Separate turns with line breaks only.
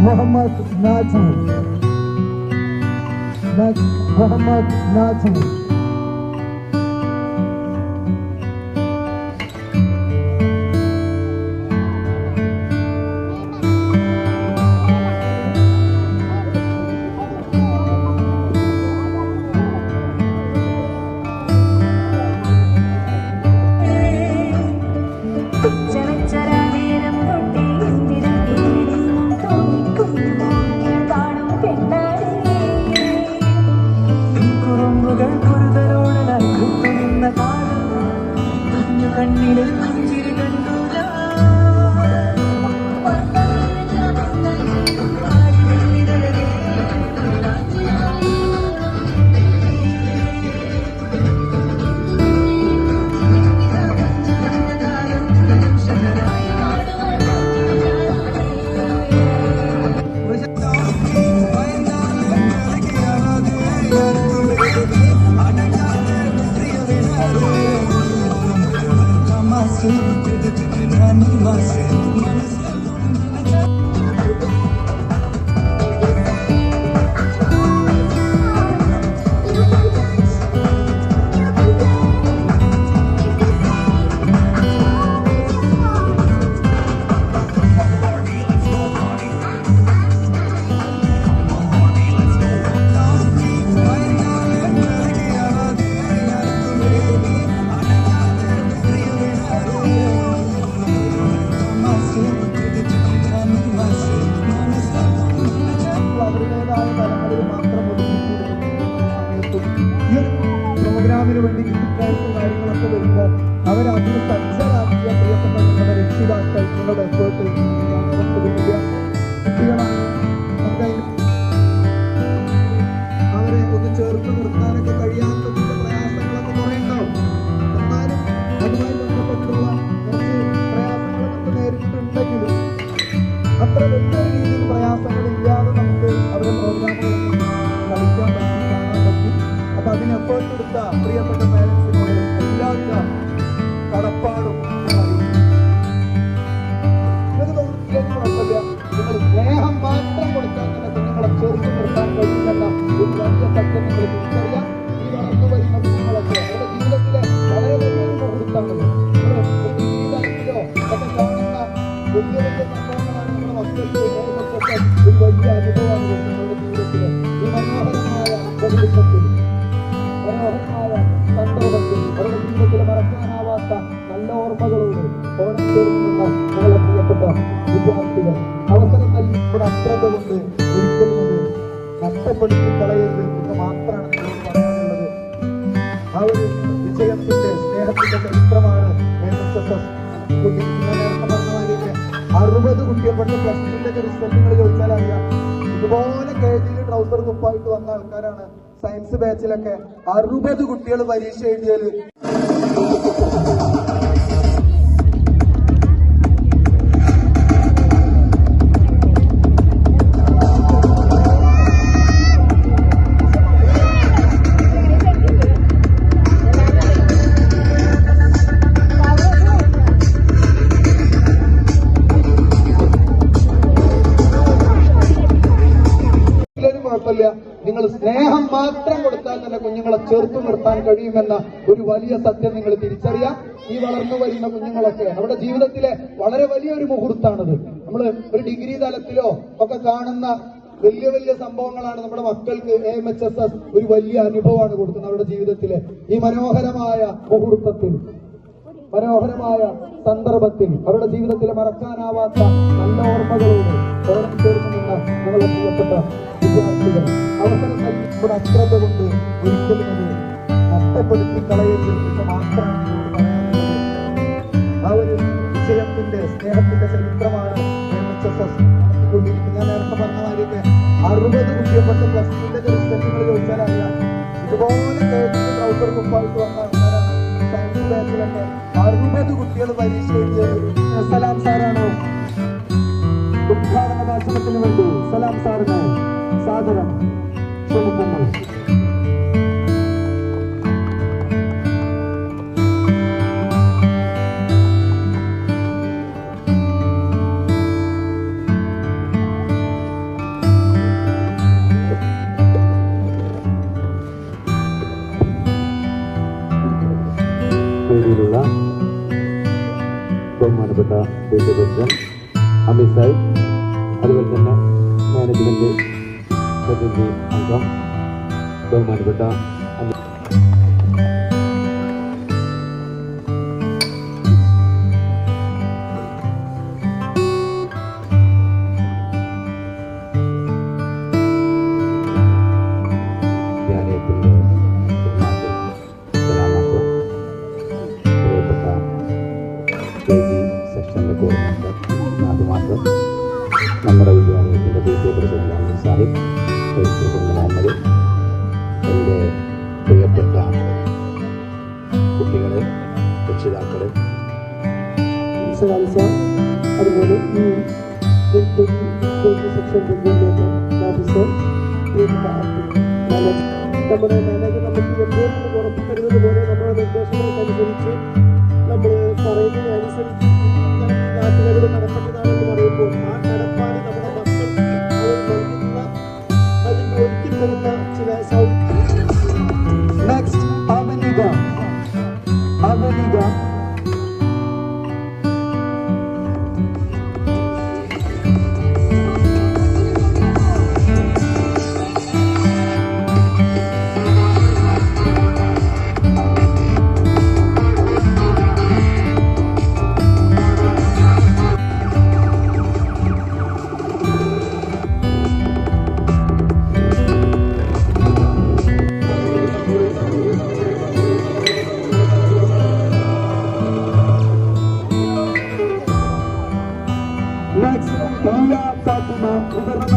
Muhammad Nazmi. Next, Muhammad Nazmi.
We're കണ്ണിലെ പുഞ്ചിരി കണ്ടൂല
പ്രോഗ്രാമിന് വേണ്ടി കാര്യങ്ങളൊക്കെ വരുമ്പോൾ അവരതിന് സജ്ജരാക്കിയ പ്രിയപ്പെട്ട നിങ്ങളുടെ രക്ഷിതാക്കൾ നിങ്ങളുടെ എഫേർട്ട് അവരെ ഒന്ന് ചേർത്ത് നിർത്താനൊക്കെ കഴിയാത്തതിന്റെ പ്രയാസങ്ങളൊക്കെ കുറെ ഉണ്ടാവും. എന്നാലും അതുമായി ബന്ധപ്പെട്ടുള്ള കുറച്ച് പ്രയാസങ്ങൾ നമുക്ക് നേരിട്ടുണ്ടെങ്കിലും അത്ര വലിയ രീതിയിൽ പ്രയാസങ്ങളില്ലാതെ നമുക്ക് അവരെ പ്രോഗ്രാമുകളൊക്കെ കളിക്കാൻ പറ്റി, കാണാൻ പറ്റി. അപ്പൊ അതിന് എഫേർട്ട് എടുത്ത പ്രിയപ്പെട്ട പാരൻസിനോട് എല്ലാവിധ കടപ്പാടും കുഴപ്പമില്ല. നിങ്ങൾ സ്നേഹം മാത്രം കൊടുത്താൽ തന്നെ കുഞ്ഞുങ്ങളെ ചേർത്ത് നിർത്താൻ കഴിയുമെന്ന ഒരു വലിയ സത്യം നിങ്ങൾ തിരിച്ചറിയാം. ഈ വളർന്നു വരുന്ന കുഞ്ഞുങ്ങളൊക്കെ അവരുടെ ജീവിതത്തിലെ വളരെ വലിയൊരു മുഹൂർത്തമാണ്. ജീവിതത്തിലോ ഒക്കെ കാണുന്ന വലിയ വലിയ സംഭവങ്ങളാണ് നമ്മുടെ മക്കൾക്ക് ഒരു വലിയ അനുഭവമാണ് നിങ്ങളുടെ ജീവിതത്തിലെ ഈ മനോഹരമായ മുഹൂർത്തത്തിൽ, മനോഹരമായ സന്ദർഭത്തിൽ അവരുടെ ജീവിതത്തിൽ മറക്കാനാവാത്ത നല്ല ഓർമ്മകളോട് ഓണം ചേർക്കുന്ന നിങ്ങളെ പ്രിയപ്പെട്ട വിദ്യാർത്ഥികൾ അവസരം നൽകിയ അശ്രദ്ധ കൊണ്ട് ഒരിക്കലും അത് നഷ്ടപ്പെടുത്തി കളയരുത് എന്ന് മാത്രമാണ് നിങ്ങളോട് പറയാനുള്ളത്. ആ ഒരു വിജയത്തിന്റെ സ്നേഹത്തിന്റെ ചരിത്രമാണ് നേരത്തെ പറഞ്ഞ മാതിരി 60 കുട്ടികൾ പക്ഷെ പ്ലസ് ടുന്റെ റിസൾട്ടുകൾ ചോദിച്ചാൽ അറിയാം. ഇതുപോലെ കേജിയിൽ ട്രൗസർ കുപ്പായിട്ട് വന്ന ആൾക്കാരാണ് സയൻസ് ബാച്ചിലൊക്കെ 60 കുട്ടികൾ പരീക്ഷ എഴുതിയാല്. കുഴപ്പമില്ല. നിങ്ങൾ സ്നേഹം മാത്രം കൊടുത്താൽ തന്നെ കുഞ്ഞുങ്ങളെ ചേർത്ത് നിർത്താൻ കഴിയുമെന്ന ഒരു വലിയ സത്യം നിങ്ങൾ തിരിച്ചറിയാം. ഈ വളർന്നു വരുന്ന കുഞ്ഞുങ്ങളൊക്കെ അവരുടെ ജീവിതത്തിലെ വളരെ വലിയൊരു മുഹൂർത്താണത്. നമ്മൾ ഒരു ഡിഗ്രി തലത്തിലോ ഒക്കെ കാണുന്ന വലിയ വലിയ സംഭവങ്ങളാണ് നമ്മുടെ മക്കൾക്ക് AMHSS ഒരു വലിയ അനുഭവമാണ് കൊടുക്കുന്നത്. അവരുടെ ജീവിതത്തിലെ ഈ മനോഹരമായ മുഹൂർത്തത്തിൽ, മനോഹരമായ സന്ദർഭത്തിൽ അവരുടെ ജീവിതത്തിലെ മറക്കാനാവാത്ത നല്ല ഓർമ്മകളോട് ഓണം ചേർന്ന് നിന്ന നിങ്ങളെ പ്രിയപ്പെട്ട വിദ്യാർത്ഥികൾ അവസരം നൽകിയ അശ്രദ്ധ കൊണ്ട് ഒരിക്കലും അത് നഷ്ടപ്പെടുത്തി കളയരുത് എന്ന് മാത്രമാണ് നിങ്ങളോട് പറയാനുള്ളത്. ആ ഒരു വിജയത്തിന്റെ സ്നേഹത്തിന്റെ ചരിത്രമാണ് AMHSS നടത്തിക്കൊണ്ടിരിക്കുന്നത്. ഞാൻ നേരത്തെ പറഞ്ഞ മാതിരിയൊക്കെ 60 കുട്ടിയപ്പെട്ട പ്ലസ് ടുന്റെ റിസൾട്ടുകൾ ചോദിച്ചാൽ അറിയാം. ഇതുപോലെ കേട്ടിട്ട് ട്രൗസർ കുപ്പായിട്ട് വന്ന ആൾക്കാരാണ് സയൻസ് ബാച്ചിലൊക്കെ 60 കുട്ടികൾ പരീക്ഷ എഴുതിയത്. സലാം സാറാണോ ഉദ്ഘാടന ഭാഷണത്തിന് വേണ്ടി സലാം സാറിന് സാദരം ക്ഷണിക്കുന്നു.
വേദിയിലുള്ള ബഹുമാനപ്പെട്ട ദേശീയ പ്രസിഡന്റ് അമിത് സാഹിബ്, അതുപോലെ തന്നെ മാനേജ്മെന്റ് പ്രതിനിധി അംഗം ബഹുമാനപ്പെട്ട വിദ്യാലയത്തിൻ്റെ പ്രിയപ്പെട്ട നമ്മുടെ വിദ്യാലയത്തിൻ്റെ ദേശീയ പ്രസിഡന്റ് അമീൻ സാഹിബ്, വൈസ് പ്രസിഡന്റ് മുഹമ്മദ്, എൻ്റെ പ്രിയപ്പെട്ട കുട്ടികളെ, രക്ഷിതാക്കളെ,
അതുപോലെ ഈ സെക്ഷൻ ഓഫീസർ, നമ്മുടെ മാനേജർ നമുക്ക് എപ്പോഴും ഉറപ്പ് തരുന്നത് പോലെ നമ്മുടെ നിർദ്ദേശങ്ങൾക്കനുസരിച്ച് നമ്മൾ പറയുന്നതിനനുസരിച്ച് നാട്ടുകാരോട് കടപ്പെട്ടതാണെന്ന് പറയുമ്പോൾ ആ കടപ്പാട് നമ്മുടെ മക്കൾക്ക് അവർ നൽകുന്ന അതിന് ഒരുക്കി തരുന്ന ചില
നെക്സ്റ്റ് അവനിക ഫാത്തിമ, മുതിർന്ന